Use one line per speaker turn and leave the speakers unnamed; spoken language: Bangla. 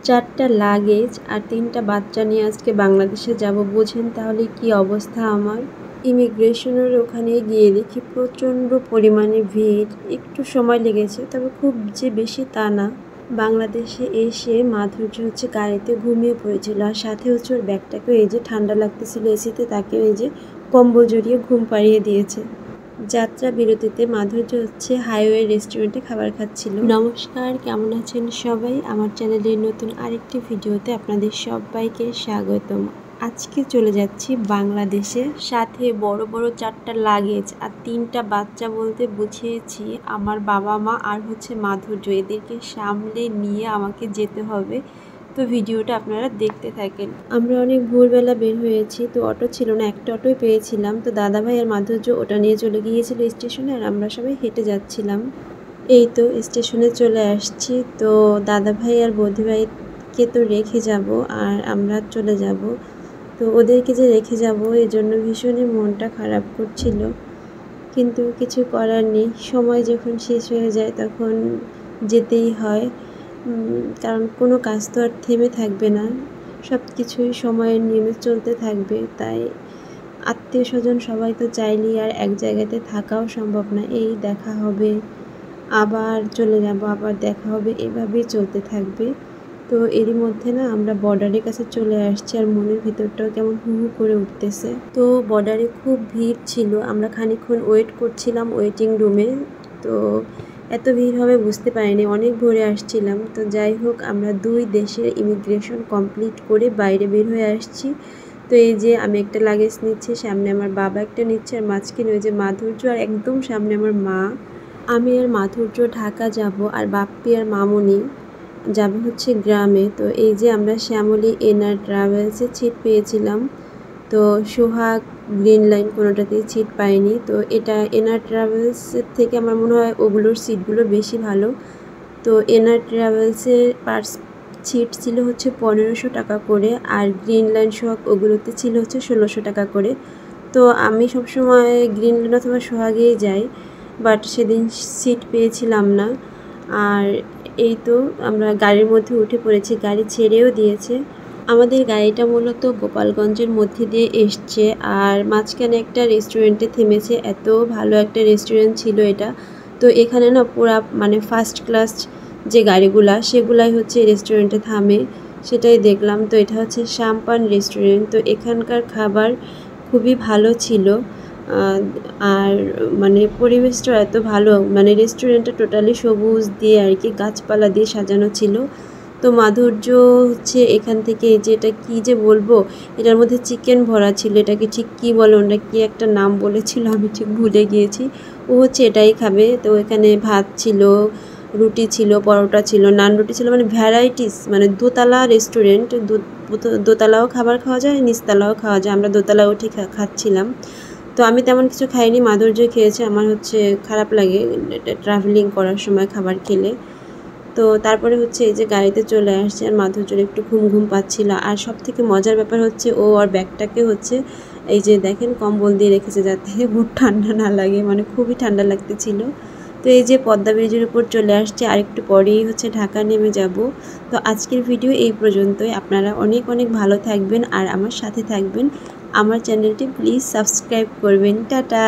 4টা লাগেজ আর 3টা বাচ্চা নিয়ে আজকে বাংলাদেশে যাব, বোঝেন তাহলে কি অবস্থা আমার। ইমিগ্রেশনের ওখানে গিয়ে দেখি প্রচণ্ড পরিমাণে ভিড়। একটু সময় লেগেছে, তবে খুব যে বেশি তা না। বাংলাদেশে এসে মাধুর্য গাড়িতে ঘুমিয়ে পড়েছিল, আর সাথে ওর ব্যাগটাকেও এই যে ঠান্ডা লাগতেছিল এসিতে, তাকেও এই যে কম্বল জড়িয়ে ঘুম পাড়িয়ে দিয়েছে। যাত্রা বিরতিতে মাধুর্য হাইওয়ে রেস্টুরেন্টে খাবার খাচ্ছিল। নমস্কার, কেমন আছেন সবাই? আমার চ্যানেলের নতুন আরেকটি ভিডিওতে আপনাদের সবাইকে স্বাগতম। আজকে চলে যাচ্ছি বাংলাদেশে, সাথে বড় বড় 4টা লাগেজ আর 3টা বাচ্চা বলতে বুঝিয়েছি আমার বাবা মা আর মাধুর্য। এদেরকে সামলে নিয়ে আমাকে যেতে হবে, তো ভিডিওটা আপনারা দেখতে থাকেন। আমরা অনেক ভোরবেলা বের হয়েছি, তো অটো ছিল না, একটা অটোই পেয়েছিলাম। তো দাদাভাই আর মাধুর্য ওটা নিয়ে চলে গিয়েছিল স্টেশনে, আর আমরা সবাই হেঁটে যাচ্ছিলাম। এই তো স্টেশনে চলে আসছি। তো দাদাভাই আর বৌদিভাইকে তো রেখে যাব, আর আমরা চলে যাব। তো ওদেরকে যে রেখে যাব এজন্য ভীষণই মনটা খারাপ করছিল, কিন্তু কিছু করার নেই। সময় যখন শেষ হয়ে যায় তখন যেতেই হয়, কারণ কোনো কাজ তো আর থেমে থাকবে না, সব কিছুই সময়ের নিয়মে চলতে থাকবে। তাই আত্মীয় স্বজন সবাই তো চাইলেই আর এক জায়গাতে থাকাও সম্ভব না। এই দেখা হবে, আবার চলে যাব, আবার দেখা হবে, এভাবেই চলতে থাকবে। তো এরই মধ্যে না আমরা বর্ডারের কাছে চলে আসছি, আর মনের ভিতরটাও কেমন হু হু করে উঠতেছে। তো বর্ডারে খুব ভিড় ছিল, আমরা খানিকক্ষণ ওয়েট করছিলাম ওয়েটিং রুমে। তো এত ভিড় হবে বুঝতে পারিনি, অনেক ভোরে আসছিলাম। তো যাই হোক, আমরা 2 দেশের ইমিগ্রেশন কমপ্লিট করে বাইরে বের হয়ে আসছি। তো এই যে আমি একটা লাগেজ নিচ্ছি, সামনে আমার বাবা একটা নিচ্ছে, আর মাঝখানে ওই যে মাধুর্য, আর একদম সামনে আমার মা। আমি আর মাধুর্য ঢাকা যাব, আর বাপ্পি আর মামুনি যাবে গ্রামে। তো এই যে আমরা শ্যামলী এনআর ট্রাভেলসে সিট পেয়েছিলাম, তো সোহাগ গ্রিন লাইন কোনোটাতেই সিট পাইনি। তো এটা এনআর ট্রাভেলসের থেকে আমার মনে হয় ওগুলোর সিটগুলো বেশি ভালো। তো এনআর ট্রাভেলসের পার সিট ছিল 1500 টাকা করে, আর গ্রিন লাইন সোহাগ ওগুলোতে ছিল 1600 টাকা করে। তো আমি সবসময় গ্রিন লাইন অথবা সোহাগেই যাই, বাট সেদিন সিট পেয়েছিলাম না। আর এই তো আমরা গাড়ির মধ্যে উঠে পড়েছি, গাড়ি ছেড়েও দিয়েছে। আমাদের গাড়িটা মূলত গোপালগঞ্জের মধ্যে দিয়ে এসছে, আর মাঝখানে একটা রেস্টুরেন্টে থেমেছে। এত ভালো একটা রেস্টুরেন্ট ছিল এটা। তো এখানে না পুরা মানে ফার্স্ট ক্লাস যে গাড়িগুলা সেগুলাই রেস্টুরেন্টে থামে, সেটাই দেখলাম। তো এটা সাম্পান রেস্টুরেন্ট। তো এখানকার খাবার খুবই ভালো ছিল, আর মানে পরিবেশটা এত ভালো, মানে রেস্টুরেন্টটা টোটালি সবুজ দিয়ে আর কি, গাছপালা দিয়ে সাজানো ছিল। তো মাধুর্য এখান থেকে যে এটা কী যে বলবো, এটার মধ্যে চিকেন ভরা ছিল, এটাকে ঠিক কী বলে, ওটা কী একটা নাম বলেছিল, আমি ঠিক ভুলে গিয়েছি। ও এটাই খাবে। তো এখানে ভাত ছিল, রুটি ছিল, পরোটা ছিল, নান রুটি ছিল, মানে ভ্যারাইটিস। মানে দোতলা রেস্টুরেন্ট, দোতলাও খাবার খাওয়া যায়, নিচতলাও খাওয়া যায়। আমরা দোতলায় উঠে খাচ্ছিলাম। তো আমি তেমন কিছু খাইনি, মাধুর্য খেয়েছে। আমার খারাপ লাগে ট্রাভেলিং করার সময় খাবার খেলে। তো তারপরে এই যে গাড়িতে চলে আসছে, আর মাধুর্যর একটু ঘুম ঘুম পাচ্ছিল। আর সব থেকে মজার ব্যাপার ও আর ব্যাগটাকে এই যে দেখেন কম্বল দিয়ে রেখেছে, যাতে খুব ঠান্ডা না লাগে, মানে খুবই ঠান্ডা লাগতেছিল। তো এই যে পদ্মা ব্রিজের উপর চলে আসছে, আর একটু পরেই ঢাকা নেমে যাব। তো আজকের ভিডিও এই পর্যন্তই। আপনারা অনেক অনেক ভালো থাকবেন আর আমার সাথে থাকবেন। আমার চ্যানেলটি প্লিজ সাবস্ক্রাইব করবেন। টাটা।